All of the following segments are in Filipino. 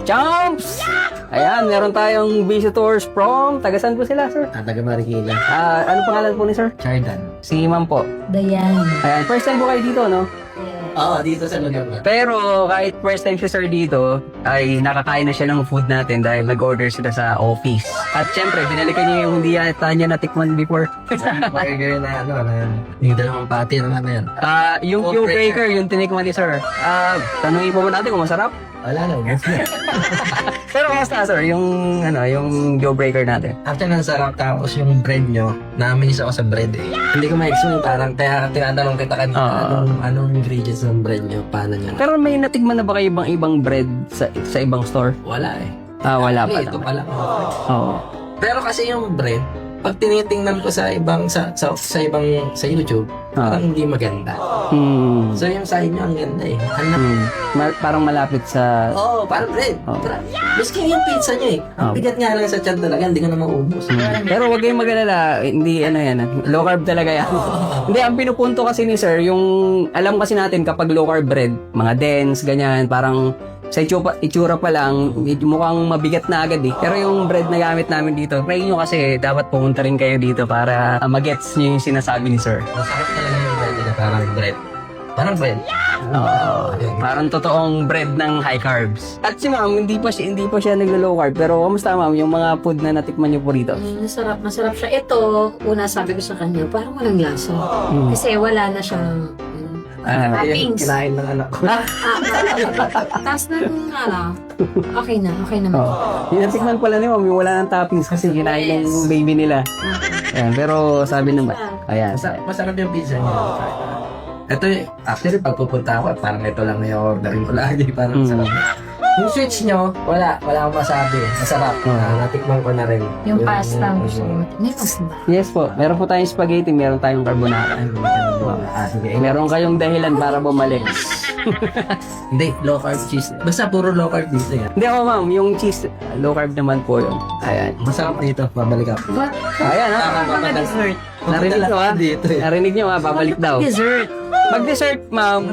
Chomps! Ayan, meron tayong visitors from... Tagasan po sila, sir? Taga Marikina. Ano pangalan po ni sir? Chardan. Si ma'am po. Dayan. Ayan, first time po kayo dito, no? Oo, dito sa lugar na. Pero kahit first time siya sir dito, ay nakakain na siya ng food natin dahil nag-order sila sa office. At syempre, binalikan niya yung hindi yata niya natikman before. Burger na yung dalawang pati na yan. Yung Q Breaker, yung tinikman ni sir. Tanungin po natin kung masarap. Wala na, yes na. Pero kamusta sir, yung Joe Breaker natin? Actually, ang sarap tapos yung bread nyo, na-amaze ako sa bread eh. Hindi ko ma-explain, parang tinatanong kita kanina, anong ingredients ng bread nyo, paano nyo? Pero may natikman na ba kayo ibang bread sa ibang store? Wala eh. Wala pa. Ito pala. Oo. Pero kasi yung bread, pag tinitingnan ko sa ibang sa YouTube, parang hindi maganda. So yung sa inyo ang ganda eh. Parang malapit sa... Oo, parang bread. Miski yung pizza nyo eh. Ang bigat nga lang sa tiyan talaga, hindi ko na maubos. Pero wag kayong mag-alala, hindi yan. Low carb talaga yan. Hindi, ang pinupunto kasi ni sir, yung alam kasi natin kapag low carb bread, mga dense, ganyan, parang sa itsura pa lang, medyo mukhang mabigat na agad eh. Pero yung bread na gamit namin dito, try nyo kasi dapat pumunta rin kayo dito para magets nyo yung sinasabi ni sir. Masarap talaga yung bread nila, parang bread. Parang bread. Parang totoong bread ng high carbs. At si ma'am, hindi pa siya naglo-low carb. Pero kamusta ma'am, yung mga food na natikman niyo po rito? Masarap siya. Ito, una sabi ko sa kanya, parang walang lasa. Kasi wala na siyang toppings. Kinain ng anak ko. Tapos okay naman. Yung natikman pala ni ma'am, yung wala ng toppings kasi kinain ng baby nila. Ayan, pero sabi naman, ayan. Masarap yung pizza niya. Ito actually pag pupunta ako, parang ito lang yung orderin ko lagi. Parang sarap. Yung switch nyo, wala akong masabi. Masarap. Natikman ko na rin. Yung pasta mo siya. May pasta ba? Yes po, meron po tayong spaghetti, meron tayong carbonara. Sige. Meron kayong dahilan para bumalik. Hindi, low carb cheese. Basta puro low carb dito yan. Hindi ako ma'am, yung cheese, low carb naman po yun. Ayan. Masarap dito, babalik ako. Ayan ha. Mga dessert. Narinig nyo ha? Dito eh. Narinig nyo ha, babalik daw. Dessert. Mag-dessert ma'am,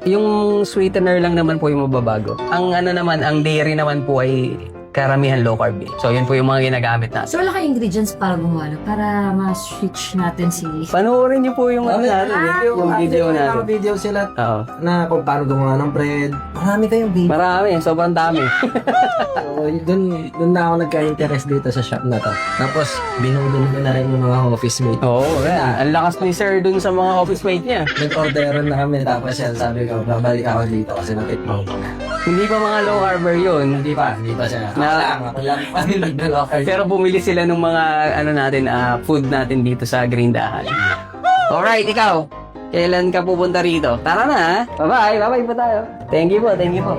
yung sweetener lang naman po yung mababago. Ang ang dairy naman po ay karamihan low carb eh. So yun po yung mga ginagamit natin. So wala kayong ingredients para gumawa para ma-switch natin si... Panoorin niyo po yung natin, yung video natin. Mga video sila Oo. na kung paano gumawa ng bread. Marami kayong video. Marami, sobrang dami. So, dun na ako nagka-interest dito sa shop na to. Tapos, binudin ko na rin yung mga office mate. Oo, ang lakas ni sir dun sa mga office mate niya. Nag-orderan na kami. Tapos yan, sabi ko, babalik ako dito kasi natikman ko. Hindi pa mga low carber yun. Hindi pa siya. Ako lang pa nila. Pero bumili sila ng mga food natin dito sa Grindahan. Alright, ikaw. Kailan ka pupunta rito? Tara na ha. Bye-bye po tayo. Thank you po.